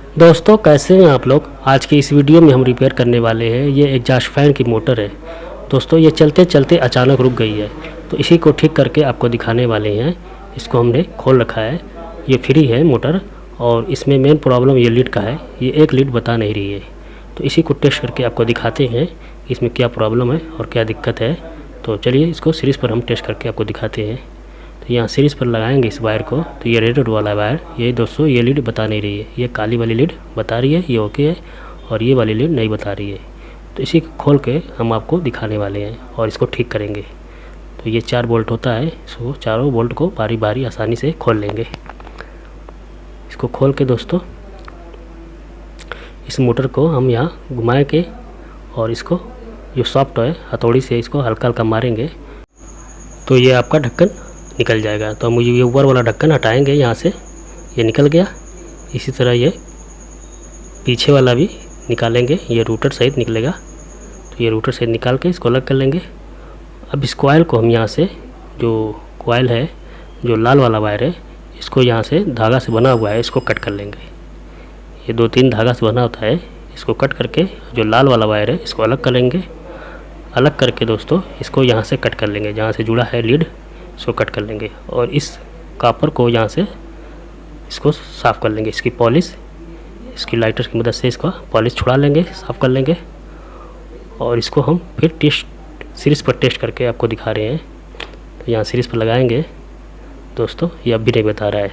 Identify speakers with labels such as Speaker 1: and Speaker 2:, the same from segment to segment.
Speaker 1: दोस्तों कैसे हैं आप लोग। आज की इस वीडियो में हम रिपेयर करने वाले हैं ये एग्जॉस्ट फैन की मोटर है। दोस्तों ये चलते चलते अचानक रुक गई है, तो इसी को ठीक करके आपको दिखाने वाले हैं। इसको हमने खोल रखा है, ये फ्री है मोटर और इसमें मेन प्रॉब्लम ये लीड का है, ये एक लीड बता नहीं रही है। तो इसी को टेस्ट करके आपको दिखाते हैं इसमें क्या प्रॉब्लम है और क्या दिक्कत है। तो चलिए इसको सीरीज़ पर हम टेस्ट करके आपको दिखाते हैं। तो यहाँ सीरीज़ पर लगाएंगे इस वायर को, तो ये रेड वाला वायर, ये दोस्तों ये लीड बता नहीं रही है, ये काली वाली लीड बता रही है, ये ओके है, और ये वाली लीड नहीं बता रही है। तो इसी को खोल के हम आपको दिखाने वाले हैं और इसको ठीक करेंगे। तो ये 4 बोल्ट होता है, इसको चारों बोल्ट को बारी बारी आसानी से खोल लेंगे। इसको खोल के दोस्तों इस मोटर को हम यहाँ घुमा के और इसको जो सॉफ्ट है हथौड़ी से इसको हल्का हल्का मारेंगे तो ये आपका ढक्कन निकल जाएगा। तो हम ये ऊपर वाला ढक्कन हटाएंगे, यहाँ से ये निकल गया। इसी तरह ये पीछे वाला भी निकालेंगे, ये रूटर सहित निकलेगा। तो ये रूटर सहित निकाल के इसको अलग कर लेंगे। अब इस कॉइल को हम यहाँ से, जो कॉइल है जो लाल वाला वायर है, इसको यहाँ से धागा से बना हुआ है, इसको कट कर लेंगे। ये 2-3 धागा से बना होता है, इसको कट करके जो लाल वाला वायर है इसको अलग कर लेंगे। अलग करके दोस्तों इसको यहाँ से कट कर लेंगे, जहाँ से जुड़ा है लीड इसको कट कर लेंगे और इस कॉपर को यहाँ से इसको साफ़ कर लेंगे। इसकी पॉलिश, इसकी लाइटर की मदद से इसका पॉलिश छुड़ा लेंगे, साफ़ कर लेंगे। और इसको हम फिर टेस्ट सीरीज़ पर टेस्ट करके आपको दिखा रहे हैं। तो यहाँ सीरीज़ पर लगाएंगे दोस्तों, ये अब भी नहीं बता रहा है।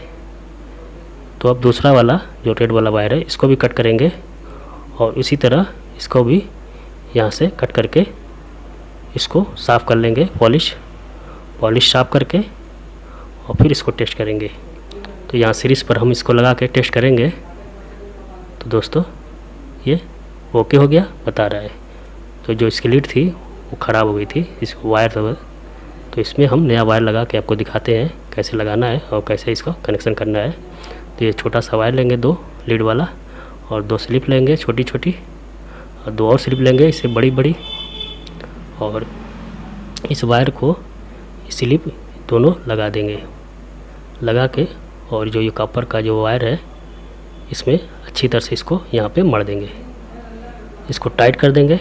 Speaker 1: तो अब दूसरा वाला जो रेड वाला वायर है इसको भी कट करेंगे और इसी तरह इसको भी यहाँ से कट करके इसको साफ़ कर लेंगे, पॉलिश साफ़ करके, और फिर इसको टेस्ट करेंगे। तो यहाँ सीरीज़ पर हम इसको लगा के टेस्ट करेंगे। तो दोस्तों ये ओके हो गया बता रहा है। तो जो इसकी लीड थी वो ख़राब हो गई थी, इस वायर तो इसमें हम नया वायर लगा के आपको दिखाते हैं कैसे लगाना है और कैसे इसको कनेक्शन करना है। तो ये छोटा सा वायर लेंगे 2 लीड वाला, और 2 स्लिप लेंगे छोटी छोटी, और 2 और स्लिप लेंगे इससे बड़ी बड़ी, और इस वायर को स्लिप दोनों लगा देंगे। लगा के और जो ये कॉपर का जो वायर है इसमें अच्छी तरह से इसको यहाँ पे मड़ देंगे। इसको टाइट कर देंगे,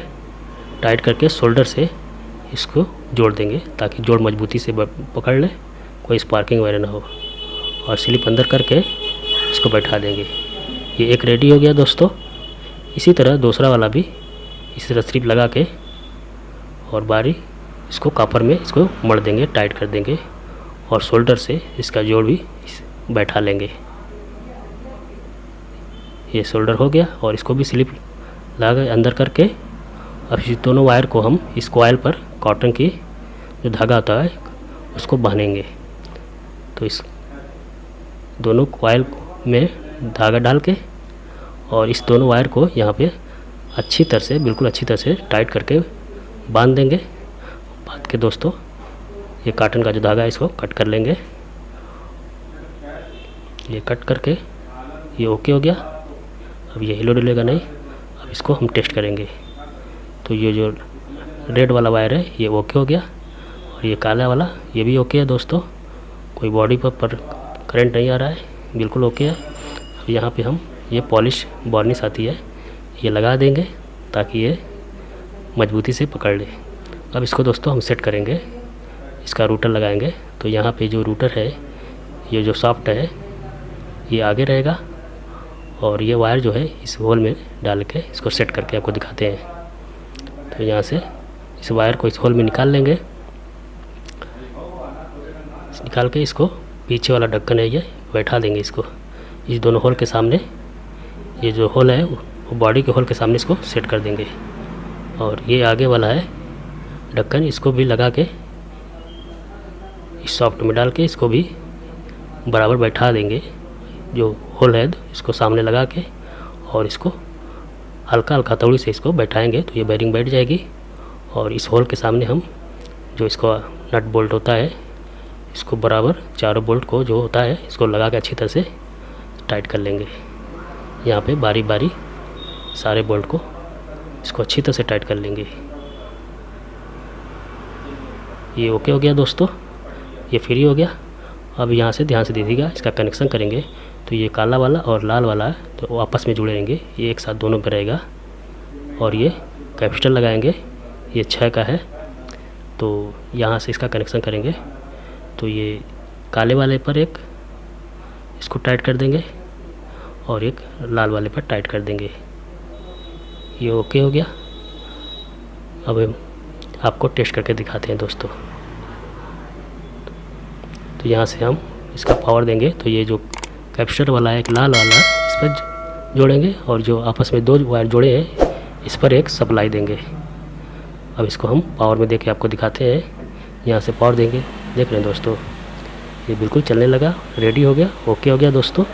Speaker 1: टाइट करके शोल्डर से इसको जोड़ देंगे ताकि जोड़ मजबूती से पकड़ ले, कोई स्पार्किंग वगैरह ना हो। और स्लिप अंदर करके इसको बैठा देंगे। ये एक रेडी हो गया दोस्तों। इसी तरह दूसरा वाला भी इसी तरह स्लिप लगा के और बारी इसको कॉपर में इसको मड़ देंगे, टाइट कर देंगे, और शोल्डर से इसका जोड़ भी बैठा लेंगे। ये शोल्डर हो गया और इसको भी स्लिप लगा अंदर करके अब इस दोनों वायर को हम इस कॉइल पर कॉटन की जो धागा होता है उसको बांधेंगे। तो इस दोनों कॉइल में धागा डाल के और इस दोनों वायर को यहाँ पे अच्छी तरह से, बिल्कुल अच्छी तरह से टाइट करके बांध देंगे। बांध के दोस्तों ये कॉटन का जो धागा है इसको कट कर लेंगे। ये कट करके ये ओके हो गया। अब ये हिलो डुलेगा नहीं। अब इसको हम टेस्ट करेंगे। तो ये जो रेड वाला वायर है ये ओके हो गया, और ये काला वाला ये भी ओके है दोस्तों, कोई बॉडी पर करंट नहीं आ रहा है, बिल्कुल ओके है। अब यहाँ पे हम ये पॉलिश वार्निश आती है ये लगा देंगे ताकि ये मजबूती से पकड़ ले। अब इसको दोस्तों हम सेट करेंगे, इसका रूटर लगाएंगे। तो यहाँ पे जो रूटर है ये जो सॉफ्ट है ये आगे रहेगा, और ये वायर जो है इस होल में डाल के इसको सेट करके आपको दिखाते हैं। तो यहाँ से इस वायर को इस होल में निकाल लेंगे। निकाल के इसको पीछे वाला ढक्कन है ये बैठा देंगे इसको इस दोनों होल के सामने। ये जो होल है वो बॉडी के होल के सामने इसको सेट कर देंगे, और ये आगे वाला है ढक्कन, इसको भी लगा के इस सॉफ्ट में डाल के इसको भी बराबर बैठा देंगे। जो होल है इसको सामने लगा के और इसको हल्का हल्का हथौड़ी से इसको बैठाएंगे तो ये बेरिंग बैठ जाएगी। और इस होल के सामने हम जो इसको नट बोल्ट होता है इसको बराबर चारों बोल्ट को जो होता है इसको लगा के अच्छी तरह से टाइट कर लेंगे। यहाँ पे बारी बारी सारे बोल्ट को इसको अच्छी तरह से टाइट कर लेंगे। ये ओके हो गया दोस्तों, ये फ्री हो गया। अब यहाँ से ध्यान से दीजिएगा, इसका कनेक्शन करेंगे। तो तो ये काला वाला और लाल वाला तो वो आपस में जुड़ेंगे, ये एक साथ दोनों पे रहेगा। और ये कैपेसिटर लगाएंगे, ये 6 का है, तो यहाँ से इसका कनेक्शन करेंगे। तो ये काले वाले पर एक इसको टाइट कर देंगे और एक लाल वाले पर टाइट कर देंगे। ये ओके हो गया। अब हम आपको टेस्ट करके दिखाते हैं दोस्तों। तो यहाँ से हम इसका पावर देंगे, तो ये जो कैपेसिटर वाला है एक लाल वाला इस पर जोड़ेंगे और जो आपस में 2 वायर जोड़े हैं इस पर एक सप्लाई देंगे। अब इसको हम पावर में देके आपको दिखाते हैं। यहाँ से पावर देंगे, देख रहे हैं दोस्तों, ये बिल्कुल चलने लगा, रेडी हो गया, ओके हो गया दोस्तों।